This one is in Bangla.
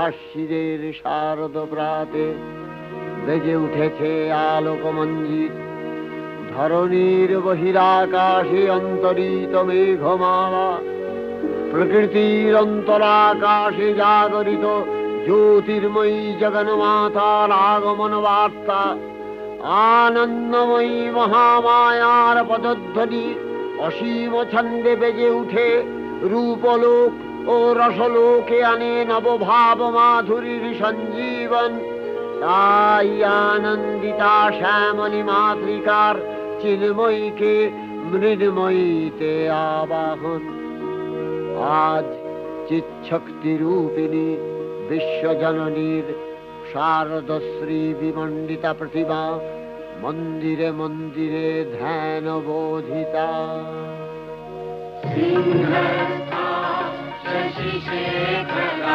আশ্বিনের শারদ প্রাতে বেজে উঠেছে আলোকমঞ্জিত। ধরণীর বহিরাকাশে অন্তরিত মেঘমালা, প্রকৃতির অন্তরাকাশে জাগরিত জ্যোতির্ময়ী জগন্মাতার আগমন বার্তা। আনন্দময়ী মহামায়ার পদধ্বনি অসীম ছন্দে বেজে উঠে রূপলোক ও রসলোকে আনে নবভাব মাধুরীর সঞ্জীবন। তাই আনন্দিতা শ্যামলী মাতৃকার চিন্ময়ীকে মৃন্ময়ীতে আবাহন। আজ চিৎশক্তি রূপিণী বিশ্বজননীর শারদশ্রী বিমণ্ডিতা প্রতিমা মন্দিরে মন্দিরে ধ্যান বোধিতা। সিংহস্থা শশিশেখর